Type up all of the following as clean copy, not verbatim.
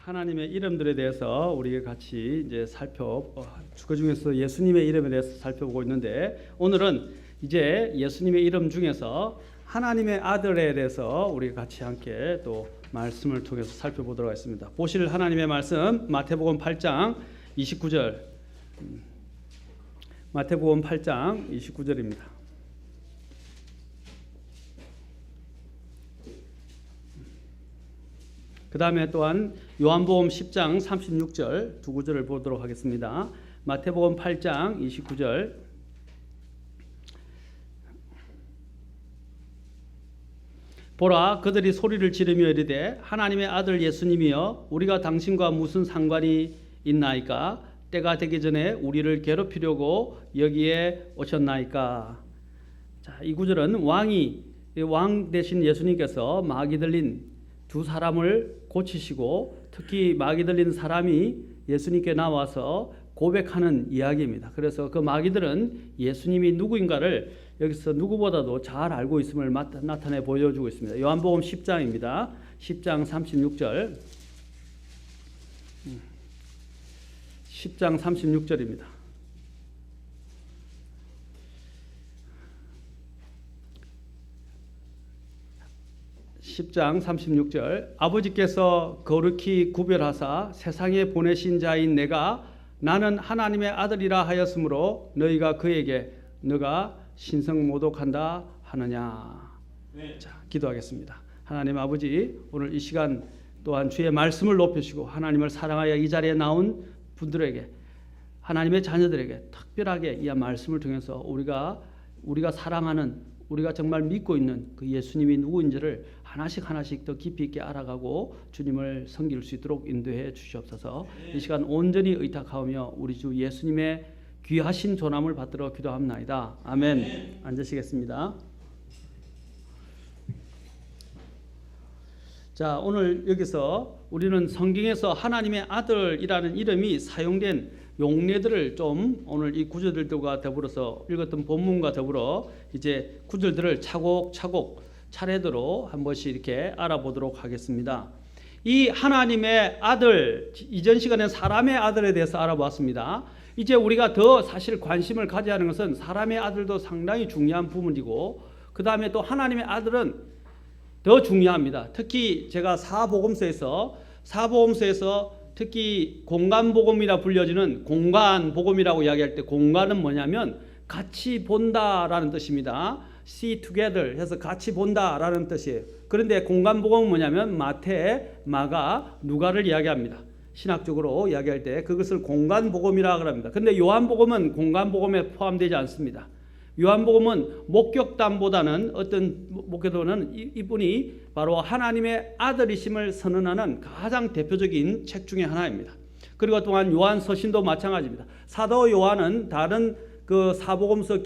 하나님의 이름들에 대해서 우리 같이 이제 그 중에서 예수님의 이름에 대해서 살펴보고 있는데, 오늘은 이제 예수님의 이름 중에서 하나님의 아들에 대해서 우리 같이 함께 또 말씀을 통해서 살펴보도록 하겠습니다. 보실 하나님의 말씀 마태복음 8장 29절. 마태복음 8장 29절입니다. 그 다음에 또한 요한복음 10장 36절 두 구절을 보도록 하겠습니다. 마태복음 8장 29절. 보라, 그들이 소리를 지르며 이르되 하나님의 아들 예수님이여 우리가 당신과 무슨 상관이 있나이까? 때가 되기 전에 우리를 괴롭히려고 여기에 오셨나이까? 자, 이 구절은 왕 대신 예수님께서 마귀 들린 두 사람을 고치시고 특히 마귀 들린 사람이 예수님께 나와서 고백하는 이야기입니다. 그래서 그 마귀들은 예수님이 누구인가를 여기서 누구보다도 잘 알고 있음을 나타내 보여주고 있습니다. 요한복음 10장입니다. 10장 36절. 10장 36절입니다. (10장 36절) 아버지께서 거룩히 구별하사 세상에 보내신 자인 내가 나는 하나님의 아들이라 하였으므로 너희가 그에게 너가 신성모독한다 하느냐. 네. 자, 기도하겠습니다. 하나님 아버지, 오늘 이 시간 또한 주의 말씀을 높이시고 하나님을 사랑하여 이 자리에 나온 분들에게, 하나님의 자녀들에게 특별하게 이 말씀을 통해서 우리가 사랑하는, 우리가 정말 믿고 있는 그 예수님이 누구인지를 하나씩 더 깊이 있게 알아가고 주님을 섬길 수 있도록 인도해 주시옵소서. 이 시간 온전히 의탁하오며 우리 주 예수님의 귀하신 존함을 받들어 기도합나이다. 아멘. 앉으시겠습니다. 자, 오늘 여기서 우리는 성경에서 하나님의 아들이라는 이름이 사용된 용례들을 좀 오늘 이 구절들과 더불어서 읽었던 본문과 더불어 이제 구절들을 차곡차곡 차례대로 한 번씩 이렇게 알아보도록 하겠습니다. 이 하나님의 아들, 이전 시간에 사람의 아들에 대해서 알아봤습니다. 이제 우리가 더 사실 관심을 가져야 하는 것은 사람의 아들도 상당히 중요한 부분이고, 그 다음에 또 하나님의 아들은 더 중요합니다. 특히 제가 사복음서에서 특히 공간복음이라 불려지는 공간복음이라고 이야기할 때, 공간은 뭐냐면 같이 본다라는 뜻입니다. see together 해서 같이 본다라는 뜻이에요. 그런데 공간복음은 뭐냐면 마태, 마가, 누가를 이야기합니다. 신학적으로 이야기할 때 그것을 공간복음이라고 합니다. 그런데 요한복음은 공간복음에 포함되지 않습니다. 요한복음은 목격담보다는 어떤 목격담보다는 이분이 바로 하나님의 아들이심을 선언하는 가장 대표적인 책 중에 하나입니다. 그리고 또한 요한 서신도 마찬가지입니다. 사도 요한은 다른 그 사복음서의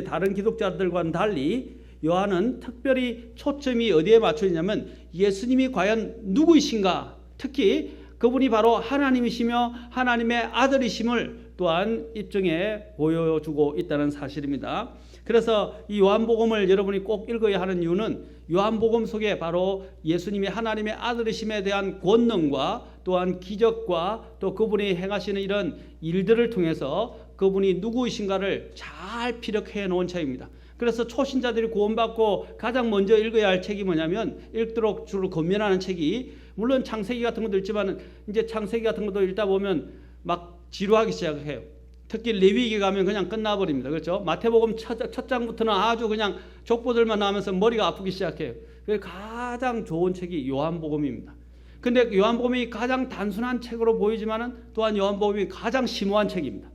다른 기독자들과는 달리 요한은 특별히 초점이 어디에 맞춰 있냐면 예수님이 과연 누구이신가, 특히 그분이 바로 하나님이시며 하나님의 아들이심을 또한 입증해 보여주고 있다는 사실입니다. 그래서 이 요한복음을 여러분이 꼭 읽어야 하는 이유는 요한복음 속에 바로 예수님이 하나님의 아들이심에 대한 권능과 또한 기적과 또 그분이 행하시는 이런 일들을 통해서 그분이 누구이신가를 잘 피력해 놓은 책입니다. 그래서 초신자들이 구원받고 가장 먼저 읽어야 할 책이 뭐냐면, 읽도록 주로 권면하는 책이, 물론 창세기 같은 것도 있지만 이제 창세기 같은 것도 읽다 보면 막 지루하기 시작해요. 특히 레위기 가면 그냥 끝나버립니다. 그렇죠? 마태복음 첫 장부터는 아주 그냥 족보들만 나오면서 머리가 아프기 시작해요. 그래서 가장 좋은 책이 요한복음입니다. 근데 요한복음이 가장 단순한 책으로 보이지만은 또한 요한복음이 가장 심오한 책입니다.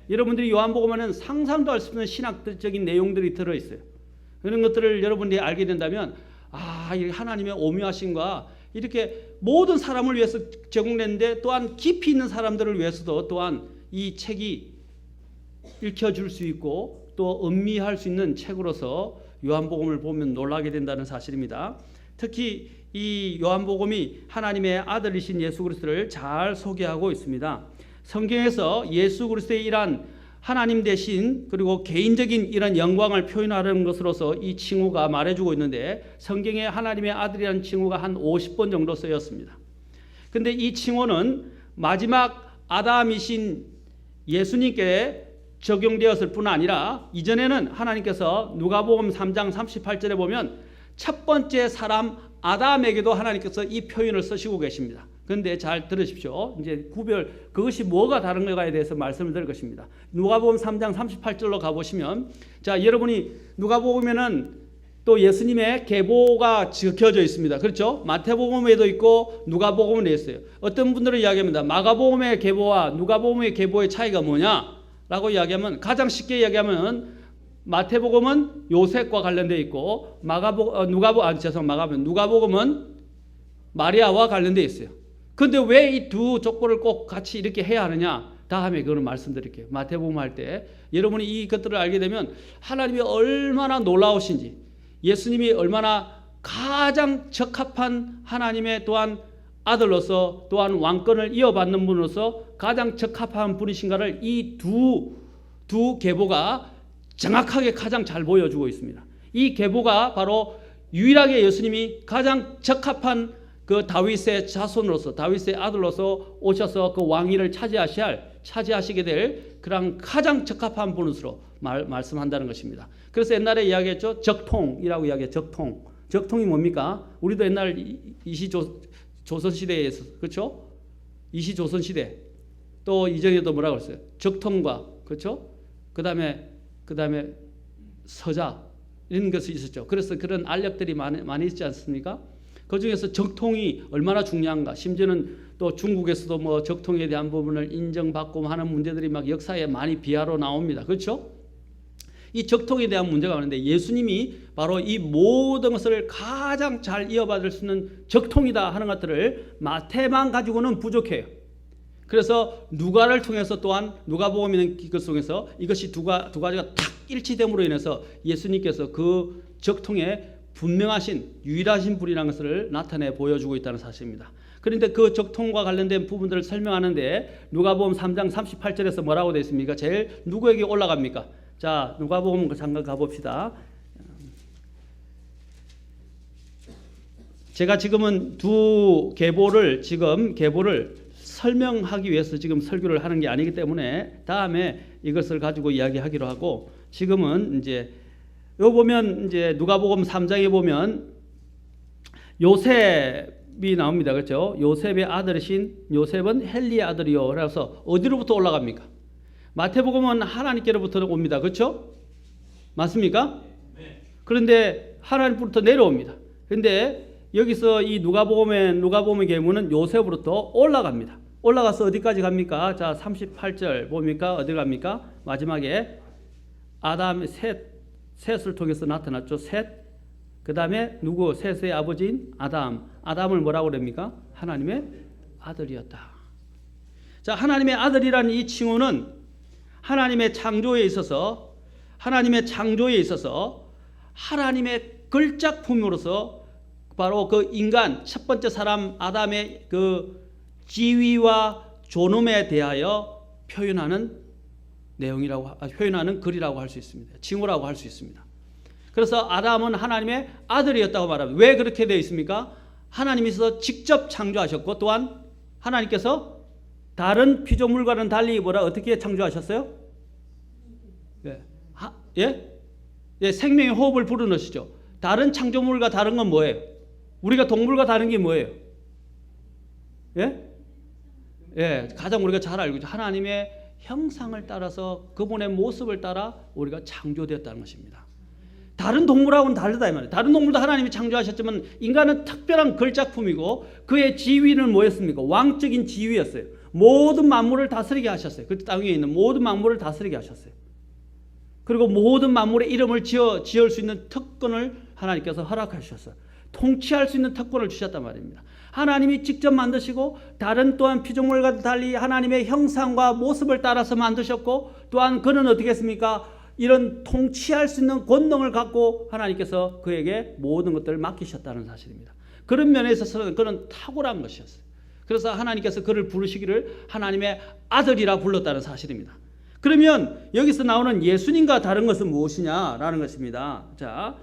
여러분들이 요한복음에는 상상도 할 수 없는 신학적인 내용들이 들어있어요. 그런 것들을 여러분들이 알게 된다면, 이 하나님의 오묘하심과 이렇게 모든 사람을 위해서 제공됐는데 또한 깊이 있는 사람들을 위해서도 또한 이 책이 읽혀줄 수 있고 또 음미할 수 있는 책으로서 요한복음을 보면 놀라게 된다는 사실입니다. 특히 이 요한복음이 하나님의 아들이신 예수 그리스도를 잘 소개하고 있습니다. 성경에서 예수 그리스도의 이러한 하나님 대신 그리고 개인적인 이런 영광을 표현하는 것으로서 이 칭호가 말해주고 있는데 성경에 하나님의 아들이라는 칭호가 한 50번 정도 쓰였습니다. 근데 이 칭호는 마지막 아담이신 예수님께 적용되었을 뿐 아니라 이전에는 하나님께서 누가복음 3장 38절에 보면 첫 번째 사람 아담에게도 하나님께서 이 표현을 쓰시고 계십니다. 그런데 잘 들으십시오. 이제 그것이 뭐가 다른 건가에 대해서 말씀을 드릴 것입니다. 누가복음 3장 38절로 가보시면, 자, 여러분이 누가복음에는 또 예수님의 계보가 적혀져 있습니다. 그렇죠? 마태복음에도 있고 누가복음에도 있어요. 어떤 분들은 이야기합니다. 마가복음의 계보와 누가복음의 계보의 차이가 뭐냐라고 이야기하면, 가장 쉽게 이야기하면 마태복음은 요셉과 관련되어 있고 누가복음은 마리아와 관련되어 있어요. 그런데 왜 이 두 족보를 꼭 같이 이렇게 해야 하느냐? 다음에 그거는 말씀드릴게요. 마태복음 할 때 여러분이 이것들을 알게 되면 하나님이 얼마나 놀라우신지, 예수님이 얼마나 가장 적합한 하나님의 또한 아들로서 또한 왕권을 이어받는 분으로서 가장 적합한 분이신가를 이 두 계보가 정확하게 가장 잘 보여주고 있습니다. 이 계보가 바로 유일하게 예수님이 가장 적합한 그 다윗의 자손으로서, 다윗의 아들로서 오셔서 그 왕위를 차지하시게 될 그런 가장 적합한 분으로 말씀한다는 것입니다. 그래서 옛날에 이야기했죠. 적통이라고 이야기해요. 적통이 뭡니까? 우리도 옛날 조선시대에 있었어요. 그렇죠? 이시조선시대. 또 이전에도 뭐라고 했어요? 적통과, 그렇죠? 그 다음에 서자, 이런 것이 있었죠. 그래서 그런 알력들이 많이 있지 않습니까? 그 중에서 적통이 얼마나 중요한가. 심지어는 또 중국에서도 뭐 적통에 대한 부분을 인정받고 하는 문제들이 막 역사에 많이 비하로 나옵니다. 그렇죠? 이 적통에 대한 문제가 많은데 예수님이 바로 이 모든 것을 가장 잘 이어받을 수 있는 적통이다 하는 것들을 마태만 가지고는 부족해요. 그래서 누가를 통해서 또한 누가복음 있는 것 속에서 이것이 두 가지가 탁 일치됨으로 인해서 예수님께서 그 적통에 분명하신 유일하신 분이라는 것을 나타내 보여주고 있다는 사실입니다. 그런데 그 적통과 관련된 부분들을 설명하는데 누가복음 3장 38절에서 뭐라고 되어 있습니까? 제일 누구에게 올라갑니까? 자, 누가복음 잠깐 가봅시다. 제가 지금은 두 계보를 설명하기 위해서 지금 설교를 하는 게 아니기 때문에 다음에 이것을 가지고 이야기하기로 하고, 지금은 이제 요 보면 이제 누가복음 3장에 보면 요셉이 나옵니다. 그렇죠? 요셉의 아들이신 요셉은 헬리의 아들이요. 그래서 어디로부터 올라갑니까? 마태복음은 하나님께로부터 옵니다. 그렇죠? 맞습니까? 그런데 하나님부터 내려옵니다. 그런데 여기서 이 누가복음의 계보는 요셉으로부터 올라갑니다. 올라가서 어디까지 갑니까? 자, 38절 봅니까? 어디 갑니까? 마지막에 아담 셋을 통해서 나타났죠. 셋. 그 다음에 누구? 셋의 아버지인 아담. 아담을 뭐라고 그럽니까? 하나님의 아들이었다. 자, 하나님의 아들이라는 이 칭호는 하나님의 창조에 있어서 하나님의 걸작품으로서 바로 그 인간 첫 번째 사람 아담의 그 지위와 존엄에 대하여 표현하는 글이라고 할 수 있습니다. 칭호라고 할 수 있습니다. 그래서 아담은 하나님의 아들이었다고 말합니다. 왜 그렇게 되어 있습니까? 하나님께서 직접 창조하셨고 또한 하나님께서 다른 피조물과는 달리 어떻게 창조하셨어요? 생명의 호흡을 불어넣으시죠. 다른 창조물과 다른 건 뭐예요? 우리가 동물과 다른 게 뭐예요? 가장 우리가 잘 알고 있죠. 하나님의 형상을 따라서 그분의 모습을 따라 우리가 창조되었다는 것입니다. 다른 동물하고는 다르다 이 말이에요. 다른 동물도 하나님이 창조하셨지만 인간은 특별한 걸작품이고 그의 지위는 뭐였습니까? 왕적인 지위였어요. 모든 만물을 다스리게 하셨어요. 그 땅 위에 있는 모든 만물을 다스리게 하셨어요. 그리고 모든 만물의 이름을 지을 수 있는 특권을 하나님께서 허락하셨어요. 통치할 수 있는 특권을 주셨단 말입니다. 하나님이 직접 만드시고 다른 또한 피조물과 달리 하나님의 형상과 모습을 따라서 만드셨고 또한 그는 어떻게 했습니까? 이런 통치할 수 있는 권능을 갖고 하나님께서 그에게 모든 것들을 맡기셨다는 사실입니다. 그런 면에 있어서는 그는 탁월한 것이었어요. 그래서 하나님께서 그를 부르시기를 하나님의 아들이라 불렀다는 사실입니다. 그러면 여기서 나오는 예수님과 다른 것은 무엇이냐라는 것입니다. 자,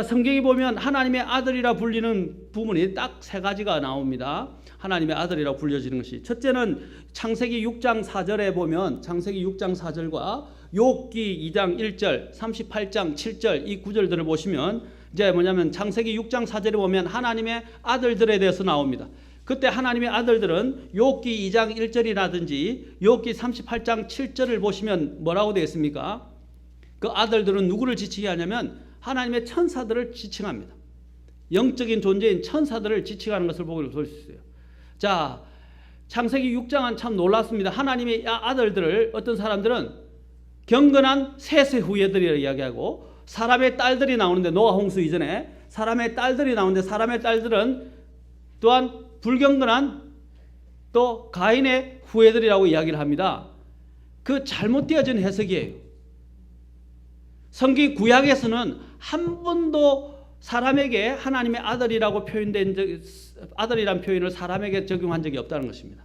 성경에 보면 하나님의 아들이라 불리는 부분이 딱 세 가지가 나옵니다. 하나님의 아들이라 불려지는 것이. 첫째는 창세기 6장 4절에 보면 창세기 6장 4절과 욥기 2장 1절, 38장 7절 이 구절들을 보시면 이제 뭐냐면 창세기 6장 4절에 보면 하나님의 아들들에 대해서 나옵니다. 그때 하나님의 아들들은 욥기 2장 1절이라든지 욥기 38장 7절을 보시면 뭐라고 되어 있습니까? 그 아들들은 누구를 지칭해 하냐면 하나님의 천사들을 지칭합니다. 영적인 존재인 천사들을 지칭하는 것을 볼 수 있어요. 자, 창세기 6장은 참 놀랐습니다. 하나님의 아들들을 어떤 사람들은 경건한 셋의 후예들이라고 이야기하고 사람의 딸들이 나오는데 노아 홍수 이전에 사람의 딸들이 나오는데 사람의 딸들은 또한 불경건한 또 가인의 후예들이라고 이야기를 합니다. 그 잘못되어진 해석이에요. 성경 구약에서는 한 번도 사람에게 하나님의 아들이라고 표현된 아들이란 표현을 사람에게 적용한 적이 없다는 것입니다.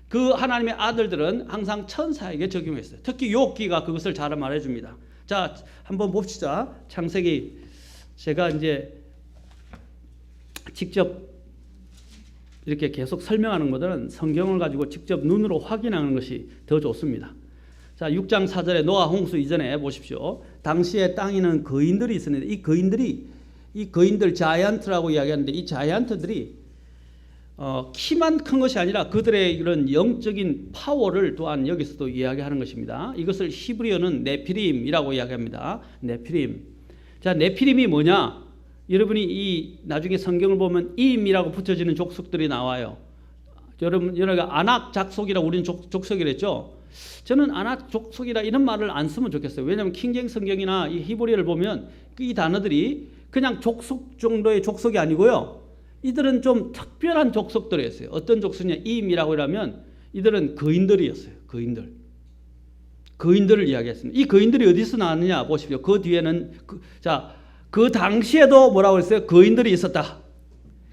그 하나님의 아들들은 항상 천사에게 적용했어요. 특히 욥기가 그것을 잘 말해줍니다. 자, 한번 봅시다. 창세기 제가 이제 직접 이렇게 계속 설명하는 것들은 성경을 가지고 직접 눈으로 확인하는 것이 더 좋습니다. 자, 6장 4절에 노아 홍수 이전에 보십시오. 당시에 땅에는 거인들이 있었는데 이 거인들 자이언트라고 이야기하는데 이 자이언트들이 키만 큰 것이 아니라 그들의 이런 영적인 파워를 또한 여기서도 이야기하는 것입니다. 이것을 히브리어는 네피림이라고 이야기합니다. 네피림. 자, 네피림이 뭐냐? 여러분이 이 나중에 성경을 보면 임이라고 붙여지는 족속들이 나와요. 여러분가 아낙 족속이라고 우리는 족속이라 했죠. 저는 아낙 족속이라 이런 말을 안 쓰면 좋겠어요. 왜냐하면 킹제임스 성경이나 이 히브리어를 보면 이 단어들이 그냥 족속 정도의 족속이 아니고요. 이들은 좀 특별한 족속들이었어요. 어떤 족속이냐? 임이라고 하면 이들은 거인들이었어요. 거인들을 이야기했습니다. 이 거인들이 어디서 나왔느냐 보십시오. 그 뒤에는 그 당시에도 뭐라고 했어요? 거인들이 있었다.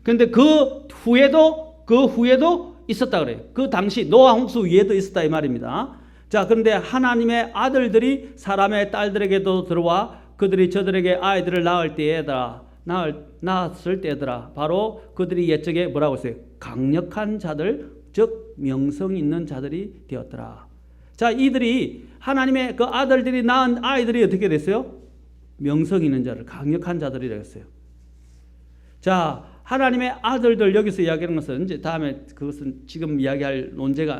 그런데 그 후에도 있었다 그래요. 그 당시 노아 홍수 위에도 있었다 이 말입니다. 자, 그런데 하나님의 아들들이 사람의 딸들에게도 들어와 그들이 저들에게 아이들을 낳았을 때더라. 바로 그들이 옛적에 뭐라고 했어요? 강력한 자들, 즉 명성 있는 자들이 되었더라. 자, 이들이 하나님의 그 아들들이 낳은 아이들이 어떻게 됐어요? 명성 있는 자들, 강력한 자들이라고 했어요. 자, 하나님의 아들들 여기서 이야기하는 것은 이제 다음에 그것은 지금 이야기할 논제가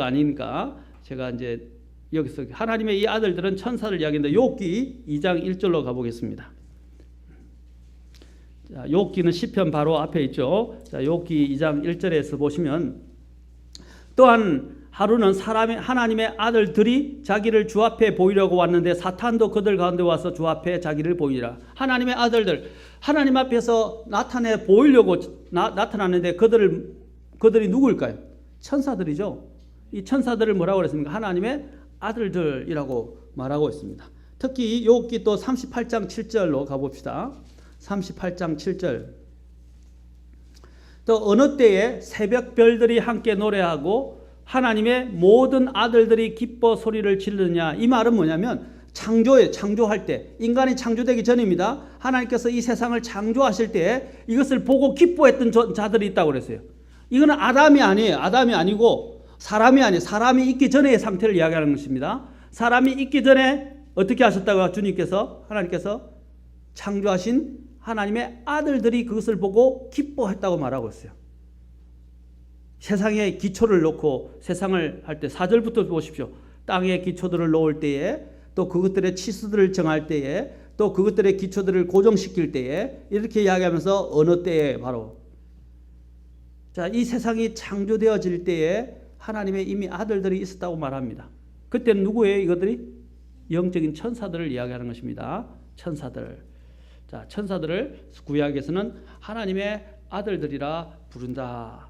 아니니까 제가 이제 여기서 하나님의 이 아들들은 천사를 이야기하는데 욥기 2장 1절로 가보겠습니다. 자, 욥기는 시편 바로 앞에 있죠. 자, 욥기 2장 1절에서 보시면 또한 하루는 하나님의 아들들이 자기를 주 앞에 보이려고 왔는데 사탄도 그들 가운데 와서 주 앞에 자기를 보이라. 하나님의 아들들 하나님 앞에서 나타내 보이려고 나타났는데 그들이 누구일까요? 천사들이죠. 이 천사들을 뭐라고 그랬습니까? 하나님의 아들들이라고 말하고 있습니다. 특히 욥기 또 38장 7절로 가봅시다. 38장 7절. 또 어느 때에 새벽별들이 함께 노래하고 하나님의 모든 아들들이 기뻐 소리를 지르느냐. 이 말은 뭐냐면 창조할 때 인간이 창조되기 전입니다. 하나님께서 이 세상을 창조하실 때 이것을 보고 기뻐했던 자들이 있다고 그랬어요. 이거는 아담이 아니에요. 아담이 아니고 사람이 아니에요. 사람이 있기 전의 상태를 이야기하는 것입니다. 사람이 있기 전에 어떻게 하셨다고 하나님께서 창조하신 하나님의 아들들이 그것을 보고 기뻐했다고 말하고 있어요. 세상에 기초를 놓고 세상을 할 때 4절부터 보십시오. 땅에 기초들을 놓을 때에 또 그것들의 치수들을 정할 때에 또 그것들의 기초들을 고정시킬 때에 이렇게 이야기하면서 어느 때에 바로 자, 이 세상이 창조되어질 때에 하나님의 이미 아들들이 있었다고 말합니다. 그때는 누구예요? 이것들이 영적인 천사들을 이야기하는 것입니다. 천사들. 자, 천사들을 구약에서는 하나님의 아들들이라 부른다.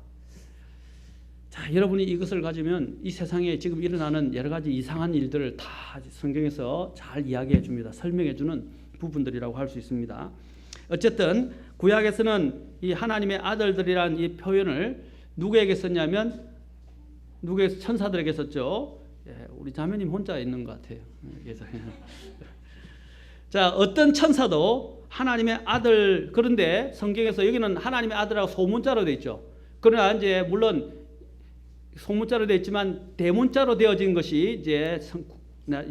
자, 여러분이 이것을 가지면 이 세상에 지금 일어나는 여러 가지 이상한 일들을 다 성경에서 잘 이야기해 줍니다. 설명해 주는 부분들이라고 할 수 있습니다. 어쨌든 구약에서는 이 하나님의 아들들이라는 이 표현을 누구에게 썼냐면 누구에게 천사들에게 썼죠. 예, 우리 자매님 혼자 있는 것 같아요. 자, 어떤 천사도 하나님의 아들, 그런데 성경에서 여기는 하나님의 아들하고 소문자로 되어 있죠. 그러나 이제 물론 소문자로 되어 있지만 대문자로 되어진 것이 이제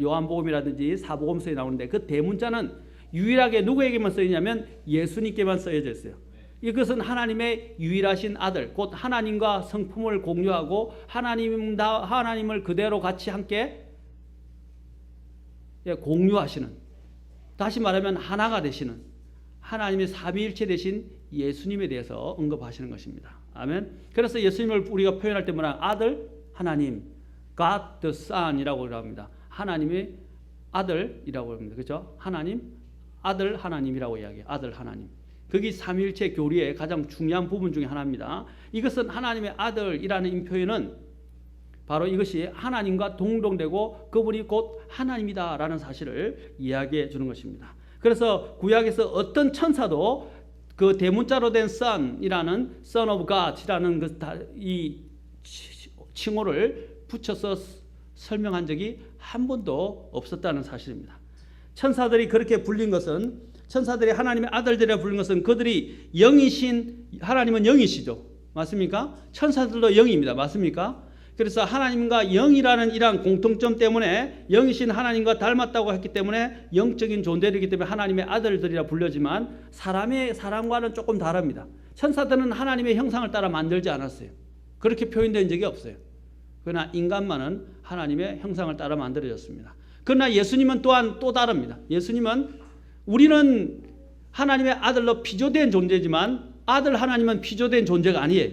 요한복음이라든지 사복음서에 나오는데 그 대문자는 유일하게 누구에게만 쓰이냐면 예수님께만 쓰여져 있어요. 이것은 하나님의 유일하신 아들, 곧 하나님과 성품을 공유하고 하나님을 그대로 같이 함께 공유하시는, 다시 말하면 하나가 되시는 하나님의 삼위일체 되신 예수님에 대해서 언급하시는 것입니다. 아멘. 그래서 예수님을 우리가 표현할 때 뭐냐? 아들 하나님, God the Son이라고 합니다. 하나님의 아들이라고 합니다. 그렇죠? 하나님, 아들 하나님이라고 이야기해요. 아들 하나님. 그게 삼위일체 교리의 가장 중요한 부분 중에 하나입니다. 이것은 하나님의 아들이라는 이 표현은 바로 이것이 하나님과 동등되고 그분이 곧 하나님이다라는 사실을 이야기해 주는 것입니다. 그래서 구약에서 어떤 천사도 그 대문자로 된 Son이라는 Son of God이라는 이 칭호를 붙여서 설명한 적이 한 번도 없었다는 사실입니다. 천사들이 그렇게 불린 것은, 천사들이 하나님의 아들들이라 불린 것은 그들이 영이신, 하나님은 영이시죠. 맞습니까? 천사들도 영입니다. 맞습니까? 그래서 하나님과 영이라는 이러한 공통점 때문에 영이신 하나님과 닮았다고 했기 때문에 영적인 존재이기 때문에 하나님의 아들들이라 불려지만 사람과는 조금 다릅니다. 천사들은 하나님의 형상을 따라 만들지 않았어요. 그렇게 표현된 적이 없어요. 그러나 인간만은 하나님의 형상을 따라 만들어졌습니다. 그러나 예수님은 또한 또 다릅니다. 예수님은, 우리는 하나님의 아들로 피조된 존재지만 아들 하나님은 피조된 존재가 아니에요.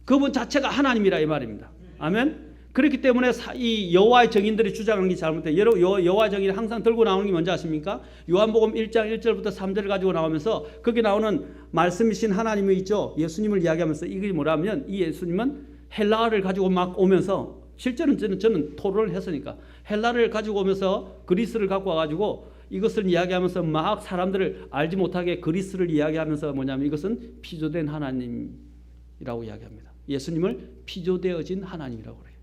그분 자체가 하나님이라 이 말입니다. 아멘. 그렇기 때문에 이 여호와의 증인들이 주장하는 게 잘못돼요. 여호와의 증인이 항상 들고 나오는 게 뭔지 아십니까? 요한복음 1장 1절부터 3절을 가지고 나오면서 거기 나오는 말씀이신 하나님이 있죠. 예수님을 이야기하면서 이게 뭐라면 이 예수님은 헬라어를 가지고 막 오면서, 실제는 저는 토론을 했으니까 헬라를 가지고 오면서 그리스를 갖고 와가지고 이것을 이야기하면서 막 사람들을 알지 못하게 그리스를 이야기하면서 뭐냐면 이것은 피조된 하나님이라고 이야기합니다. 예수님을 피조되어진 하나님이라고 그래요.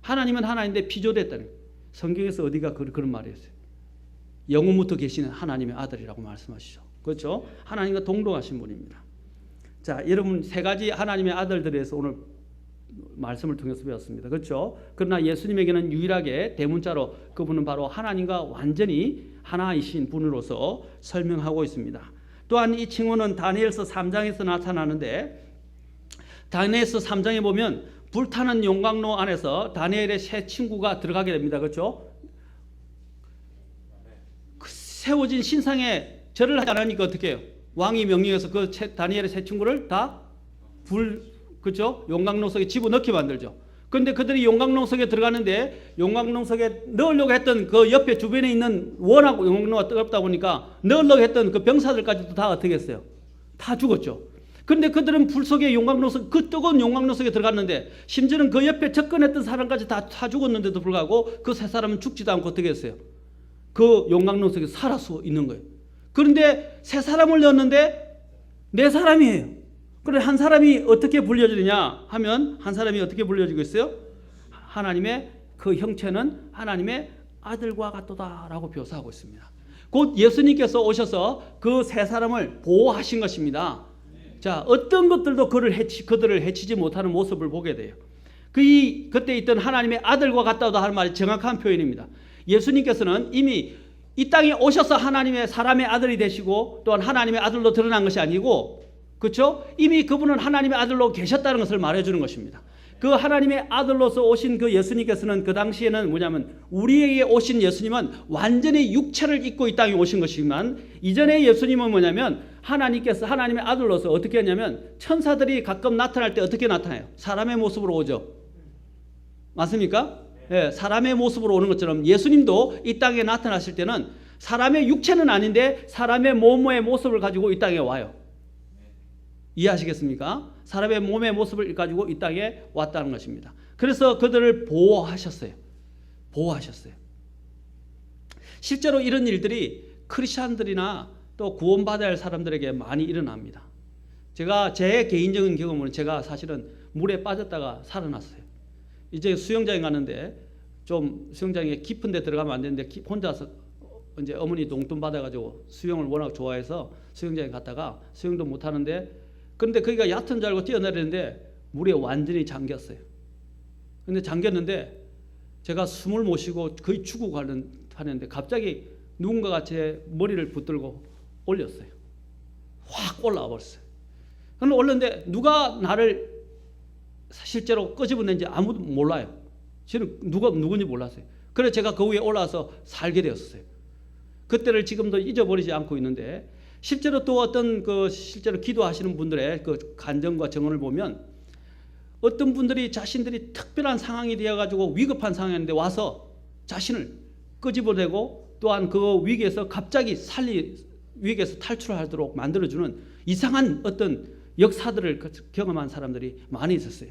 하나님은 하나님인데 피조됐다는 거예요. 성경에서 어디가 그런 말이 있어요. 영원부터 계시는 하나님의 아들이라고 말씀하시죠. 그렇죠? 하나님과 동등하신 분입니다. 자, 여러분 세 가지 하나님의 아들들에서 오늘 말씀을 통해서 배웠습니다. 그렇죠? 그러나 예수님에게는 유일하게 대문자로 그분은 바로 하나님과 완전히 하나이신 분으로서 설명하고 있습니다. 또한 이 칭호는 다니엘서 3장에서 나타나는데, 다니엘서 3장에 보면 불타는 용광로 안에서 다니엘의 새 친구가 들어가게 됩니다. 그렇죠? 그 세워진 신상에 절을 하지 않으니까 어떻게 해요? 왕이 명령해서 그 다니엘의 새 친구를 다 그렇죠? 용광로 속에 집어넣게 만들죠. 그런데 그들이 용광로 속에 들어가는데 용광로 속에 넣으려고 했던 그 옆에 주변에 있는, 워낙 용광로가 뜨겁다 보니까 넣으려고 했던 그 병사들까지도 다 어떻게 했어요? 다 죽었죠. 그런데 그들은 불 속에 용광로 속, 그 뜨거운 용광로 속에 들어갔는데 심지어는 그 옆에 접근했던 사람까지 다 죽었는데도 불구하고 그 세 사람은 죽지도 않고 어떻게 했어요? 그 용광로 속에 살아서 있는 거예요. 그런데 세 사람을 넣었는데 네 사람이에요. 그런데 한 사람이 어떻게 불려지느냐 하면, 한 사람이 어떻게 불려지고 있어요? 하나님의 그 형체는 하나님의 아들과 같도다라고 묘사하고 있습니다. 곧 예수님께서 오셔서 그 세 사람을 보호하신 것입니다. 자, 어떤 것들도 그들을 해치지 못하는 모습을 보게 돼요. 그때 있던 하나님의 아들과 같다고 하는 말이 정확한 표현입니다. 예수님께서는 이미 이 땅에 오셔서 하나님의 사람의 아들이 되시고 또한 하나님의 아들로 드러난 것이 아니고, 그렇죠? 이미 그분은 하나님의 아들로 계셨다는 것을 말해주는 것입니다. 그 하나님의 아들로서 오신 그 예수님께서는 그 당시에는 뭐냐면, 우리에게 오신 예수님은 완전히 육체를 입고 이 땅에 오신 것이지만, 이전에 예수님은 뭐냐면 하나님께서 하나님의 아들로서 어떻게 했냐면, 천사들이 가끔 나타날 때 어떻게 나타나요? 사람의 모습으로 오죠. 맞습니까? 예, 사람의 모습으로 오는 것처럼 예수님도 이 땅에 나타나실 때는 사람의 육체는 아닌데 사람의 몸의 모습을 가지고 이 땅에 와요. 이해하시겠습니까? 사람의 몸의 모습을 가지고 이 땅에 왔다는 것입니다. 그래서 그들을 보호하셨어요. 보호하셨어요. 실제로 이런 일들이 크리스찬들이나 또 구원받아야 할 사람들에게 많이 일어납니다. 제가 제 개인적인 경험은 제가 사실은 물에 빠졌다가 살아났어요. 이제 수영장에 가는데 좀 수영장에 깊은 데 들어가면 안 되는데 혼자서 이제 어머니 용돈 받아가지고 수영을 워낙 좋아해서 수영장에 갔다가 수영도 못 하는데 그런데 거기가 얕은 줄 알고 뛰어내리는데 물에 완전히 잠겼어요. 근데 잠겼는데 제가 숨을 못 쉬고 거의 죽고 하는데 갑자기 누군가가 제 머리를 붙들고 올렸어요. 확 올라와 버렸어요. 그런데 올렸는데 누가 나를 실제로 끄집어낸지 아무도 몰라요. 저는 누군지 몰랐어요. 그래서 제가 그 위에 올라와서 살게 되었어요. 그때를 지금도 잊어버리지 않고 있는데 실제로 또 어떤 실제로 기도하시는 분들의 그 간증과 증언을 보면 어떤 분들이 자신들이 특별한 상황이 되어가지고 위급한 상황인데 와서 자신을 끄집어내고 또한 그 위기에서 갑자기 위기에서 탈출하도록 만들어주는 이상한 어떤 역사들을 경험한 사람들이 많이 있었어요.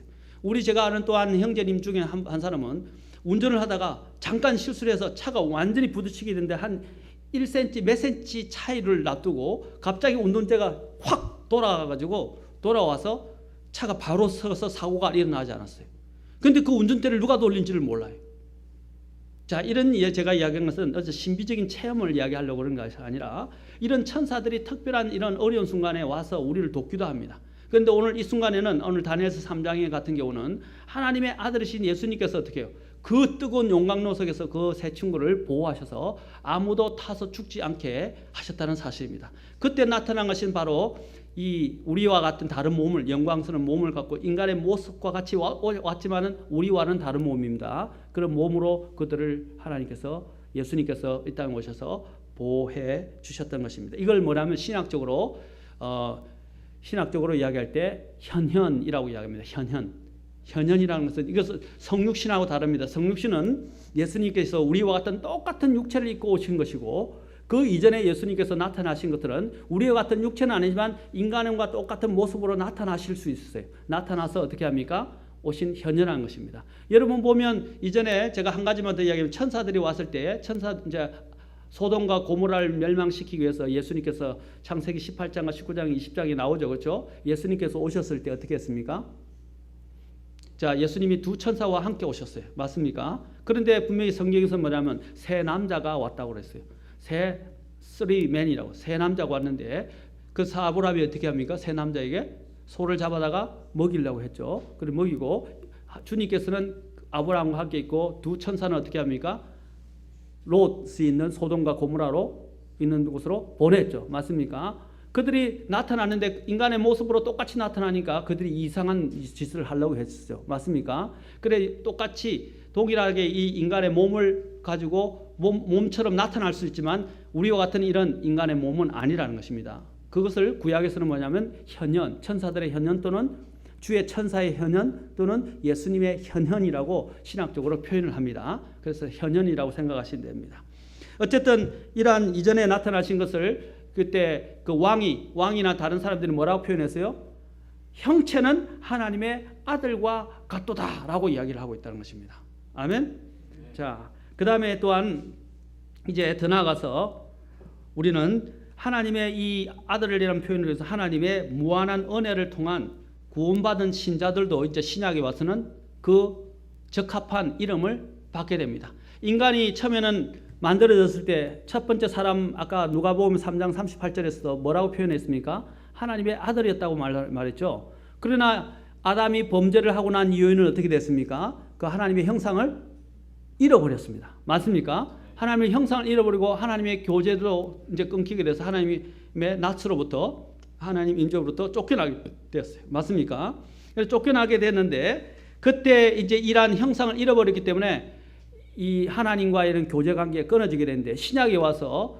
제가 아는 또한 형제님 중에 한 사람은 운전을 하다가 잠깐 실수를 해서 차가 완전히 부딪히게 됐는데 한 1cm 몇 cm 차이를 놔두고 갑자기 운전대가 확 돌아와서 차가 바로 서서 사고가 일어나지 않았어요. 그런데 그 운전대를 누가 돌린지를 몰라요. 자, 이런 제가 이야기한 것은 어제 신비적인 체험을 이야기하려고 그런 것이 아니라 이런 천사들이 특별한 이런 어려운 순간에 와서 우리를 돕기도 합니다. 그런데 오늘 이 순간에는 오늘 다니엘서 3장 같은 경우는 하나님의 아들이신 예수님께서 어떻게 해요? 그 뜨거운 용광로 속에서 그 세 친구를 보호하셔서 아무도 타서 죽지 않게 하셨다는 사실입니다. 그때 나타난 것은 바로 이 우리와 같은 다른 몸을 영광스러운 몸을 갖고 인간의 모습과 같이 왔지만은 우리와는 다른 몸입니다. 그런 몸으로 그들을 예수님께서 이 땅에 오셔서 보호해 주셨던 것입니다. 이걸 뭐냐면 신학적으로 이야기할 때 현현이라고 이야기합니다. 현현이라는 것은 이것은 성육신하고 다릅니다. 성육신은 예수님께서 우리와 같은 똑같은 육체를 입고 오신 것이고 그 이전에 예수님께서 나타나신 것들은 우리와 같은 육체는 아니지만 인간과 똑같은 모습으로 나타나실 수 있어요. 나타나서 어떻게 합니까? 오신 현현한 것입니다. 여러분 보면 이전에 제가 한 가지만 더 이야기하면 천사들이 왔을 때 이제 소돔과 고모라를 멸망시키기 위해서 예수님께서 창세기 18장과 19장 20장이 나오죠. 그렇죠? 예수님께서 오셨을 때 어떻게 했습니까? 자, 예수님이 두 천사와 함께 오셨어요. 맞습니까? 그런데 분명히 성경에서 뭐냐면 세 남자가 왔다고 그랬어요. three men이라고 세 남자가 왔는데 그 아브라함이 어떻게 합니까? 세 남자에게 소를 잡아다가 먹이려고 했죠. 그리고 먹이고 주님께서는 아브라함과 함께 있고 두 천사는 어떻게 합니까? 롯이 있는 소돔과 고모라로 있는 곳으로 보냈죠. 맞습니까? 그들이 나타났는데 인간의 모습으로 똑같이 나타나니까 그들이 이상한 짓을 하려고 했었죠. 맞습니까? 그래 똑같이 동일하게 이 인간의 몸을 가지고 몸처럼 나타날 수 있지만 우리와 같은 이런 인간의 몸은 아니라는 것입니다. 그것을 구약에서는 뭐냐면 현현, 천사들의 현현 또는 주의 천사의 현현 또는 예수님의 현현이라고 신학적으로 표현을 합니다. 그래서 현현이라고 생각하시면 됩니다. 어쨌든 이러한 이전에 나타나신 것을 그때 그 왕이나 다른 사람들이 뭐라고 표현했어요? 형체는 하나님의 아들과 같도다라고 이야기를 하고 있다는 것입니다. 아멘. 자, 그 다음에 또한 이제 더 나아가서 우리는 하나님의 이 아들이라는 표현을 해서 하나님의 무한한 은혜를 통한 구원받은 신자들도 이제 신약에 와서는 그 적합한 이름을 받게 됩니다. 인간이 처음에는 만들어졌을 때 첫 번째 사람 아까 누가복음 3장 38절에서 뭐라고 표현했습니까? 하나님의 아들이었다고 말했죠. 그러나 아담이 범죄를 하고 난 이후에는 어떻게 됐습니까? 그 하나님의 형상을 잃어버렸습니다. 맞습니까? 하나님의 형상을 잃어버리고 하나님의 교제도 이제 끊기게 돼서 하나님의 낯으로부터 하나님 인조로부터 쫓겨나게 되었어요. 맞습니까? 그래서 쫓겨나게 됐는데 그때 이제 이러한 형상을 잃어버렸기 때문에 이 하나님과 이런 교제 관계가 끊어지게 되는데 신약이 와서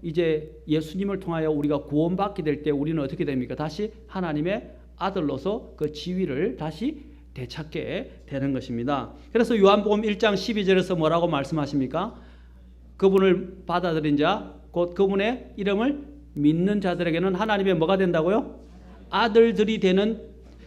이제 예수님을 통하여 우리가 구원받게 될 때 우리는 어떻게 됩니까? 다시 하나님의 아들로서 그 지위를 다시 되찾게 되는 것입니다. 그래서 요한복음 1장 12절에서 뭐라고 말씀하십니까? 그분을 받아들인 자, 곧 그분의 이름을 믿는 자들에게는 하나님의 뭐가 된다고요? 아들들이 되는.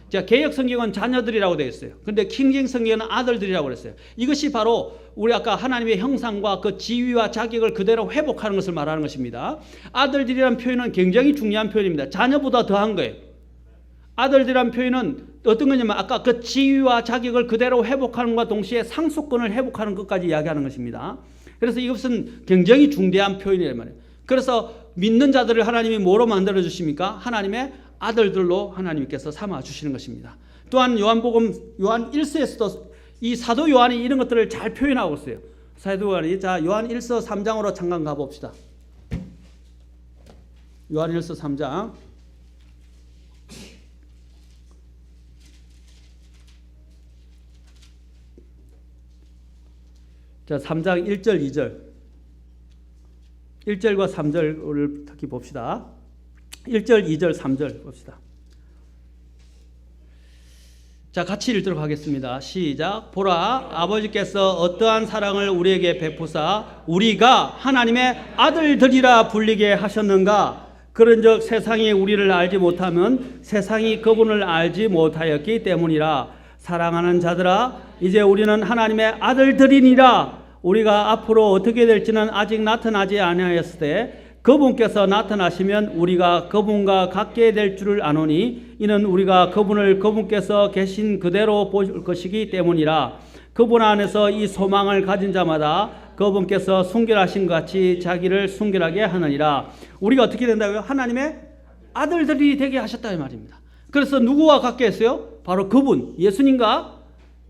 자, 개역 성경은 자녀들이라고 되어 있어요. 근데 킹제임스 성경은 아들들이라고 그랬어요. 이것이 바로 우리 아까 하나님의 형상과 그 지위와 자격을 그대로 회복하는 것을 말하는 것입니다. 아들들이라는 표현은 굉장히 중요한 표현입니다. 자녀보다 더한 거예요. 아들들이라는 표현은 어떤 거냐면 아까 그 지위와 자격을 그대로 회복하는 것과 동시에 상속권을 회복하는 것까지 이야기하는 것입니다. 그래서 이것은 굉장히 중대한 표현이란 말이에요. 그래서 믿는 자들을 하나님이 뭐로 만들어 주십니까? 하나님의 아들들로 하나님께서 삼아 주시는 것입니다. 또한 요한복음 요한 1서에서도 이 사도 요한이 이런 것들을 잘 표현하고 있어요. 사도 요한이 자 요한 1서 3장으로 잠깐 가봅시다. 요한 1서 3장 자 3장 1절 2절 1절과 3절을 특히 봅시다. 1절 2절 3절 봅시다. 자 같이 읽도록 하겠습니다. 시작. 보라 아버지께서 어떠한 사랑을 우리에게 베푸사 우리가 하나님의 아들들이라 불리게 하셨는가. 그런즉 세상이 우리를 알지 못하면 세상이 그분을 알지 못하였기 때문이라. 사랑하는 자들아 이제 우리는 하나님의 아들들이니라. 우리가 앞으로 어떻게 될지는 아직 나타나지 아니하였을 때 그분께서 나타나시면 우리가 그분과 같게 될 줄을 아노니 이는 우리가 그분을 그분께서 계신 그대로 볼 것이기 때문이라. 그분 안에서 이 소망을 가진 자마다 그분께서 순결하신 것 같이 자기를 순결하게 하느니라. 우리가 어떻게 된다고요? 하나님의 아들들이 되게 하셨다 이 말입니다. 그래서 누구와 같게 했어요? 바로 그분 예수님과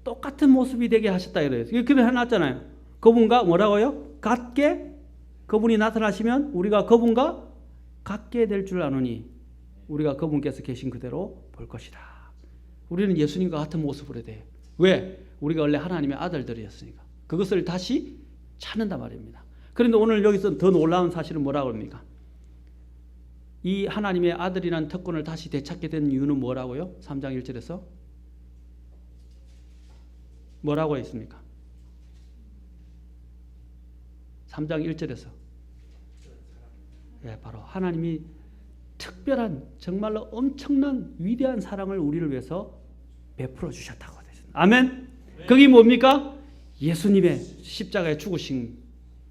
똑같은 모습이 되게 하셨다 이래요. 그래 해놨잖아요. 그분과 뭐라고요? 같게 그분이 나타나시면 우리가 그분과 같게 될 줄 아노니 우리가 그분께서 계신 그대로 볼 것이다. 우리는 예수님과 같은 모습으로 돼요. 왜? 우리가 원래 하나님의 아들들이었으니까. 그것을 다시 찾는단 말입니다. 그런데 오늘 여기서 더 놀라운 사실은 뭐라고 합니까? 이 하나님의 아들이라는 특권을 다시 되찾게 된 이유는 뭐라고요? 3장 1절에서 뭐라고 했습니까? 3장 1절에서 바로 하나님이 특별한 정말로 엄청난 위대한 사랑을 우리를 위해서 베풀어 주셨다고 되죠. 아멘. 네. 그게 뭡니까? 예수님의 십자가에 죽으신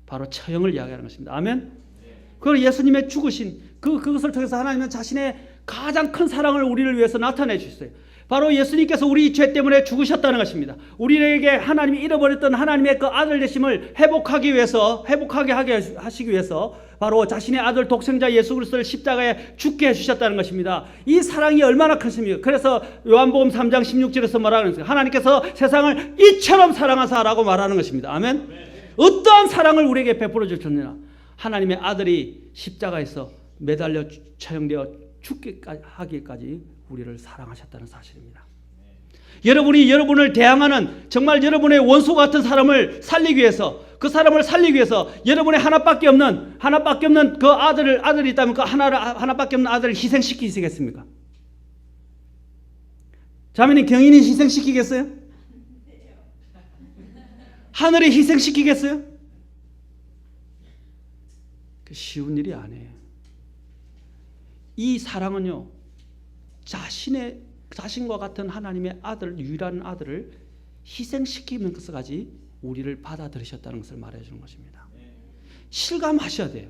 바로 처형을 이야기하는 것입니다. 아멘. 네. 그 예수님의 죽으신 그것을 통해서 하나님은 자신의 가장 큰 사랑을 우리를 위해서 나타내 주셨어요. 바로 예수님께서 우리 죄 때문에 죽으셨다는 것입니다. 우리에게 하나님이 잃어버렸던 하나님의 그 아들 되심을 회복하게 하게 하시기 위해서 바로 자신의 아들 독생자 예수 그리스도를 십자가에 죽게 해주셨다는 것입니다. 이 사랑이 얼마나 크십니까? 그래서 요한복음 3장 16절에서 말하는 것입니다. 하나님께서 세상을 이처럼 사랑하사라고 말하는 것입니다. 아멘. 어떠한 사랑을 우리에게 베풀어 주셨느냐? 하나님의 아들이 십자가에서 매달려 처형되어 죽게 하기까지 우리를 사랑하셨다는 사실입니다. 여러분이 여러분을 대항하는 정말 여러분의 원수 같은 사람을 살리기 위해서 그 사람을 살리기 위해서 여러분의 하나밖에 없는 그 아들이 있다면 그 하나밖에 없는 아들을 희생시키시겠습니까? 자매님 경인이 희생시키겠어요? 하늘이 희생시키겠어요? 쉬운 일이 아니에요. 이 사랑은요, 자신과 같은 하나님의 아들, 유일한 아들을 희생시키면서까지 우리를 받아들이셨다는 것을 말해주는 것입니다. 실감하셔야 돼요.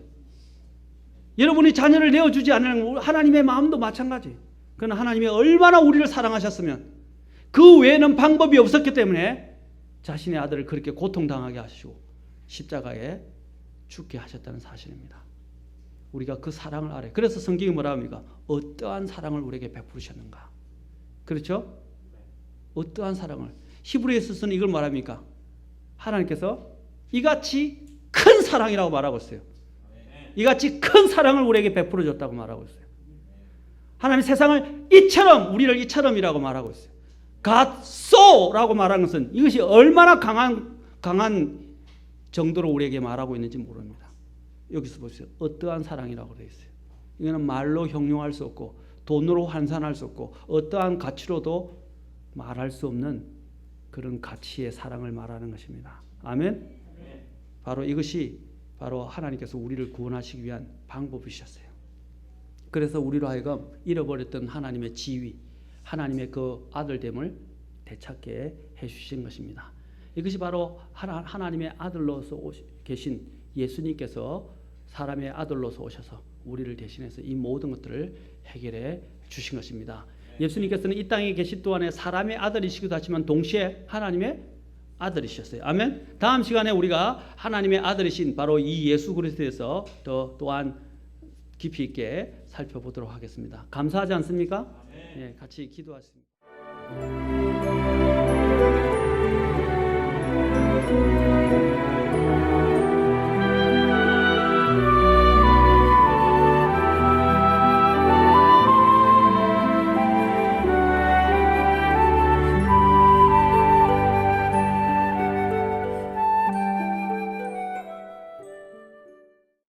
여러분이 자녀를 내어주지 않으면 하나님의 마음도 마찬가지. 그러나 하나님이 얼마나 우리를 사랑하셨으면 그 외에는 방법이 없었기 때문에 자신의 아들을 그렇게 고통당하게 하시고 십자가에 죽게 하셨다는 사실입니다. 우리가 그 사랑을 알아요. 그래서 성경이 뭐라 합니까? 어떠한 사랑을 우리에게 베푸셨는가? 그렇죠? 어떠한 사랑을. 히브리서는 이걸 말합니까? 하나님께서 이같이 큰 사랑이라고 말하고 있어요. 이같이 큰 사랑을 우리에게 베풀어 줬다고 말하고 있어요. 하나님 세상을 우리를 이처럼이라고 말하고 있어요. God so라고 말하는 것은 이것이 얼마나 강한 정도로 우리에게 말하고 있는지 모릅니다. 여기서 보세요. 어떠한 사랑이라고 되어 있어요. 이거는 말로 형용할 수 없고 돈으로 환산할 수 없고 어떠한 가치로도 말할 수 없는 그런 가치의 사랑을 말하는 것입니다. 아멘. 바로 이것이 바로 하나님께서 우리를 구원하시기 위한 방법이셨어요. 그래서 우리로 하여금 잃어버렸던 하나님의 지위, 하나님의 그 아들됨을 되찾게 해주신 것입니다. 이것이 바로 하나님의 아들로서 계신 예수님께서 사람의 아들로서 오셔서 우리를 대신해서 이 모든 것들을 해결해 주신 것입니다. 예수님께서는 이 땅에 계신 동안에 사람의 아들이시기도 하지만 동시에 하나님의 아들이셨어요. 아멘. 다음 시간에 우리가 하나님의 아들이신 바로 이 예수 그리스도에 대해서 또한 깊이 있게 살펴보도록 하겠습니다. 감사하지 않습니까? 네, 같이 기도하겠습니다.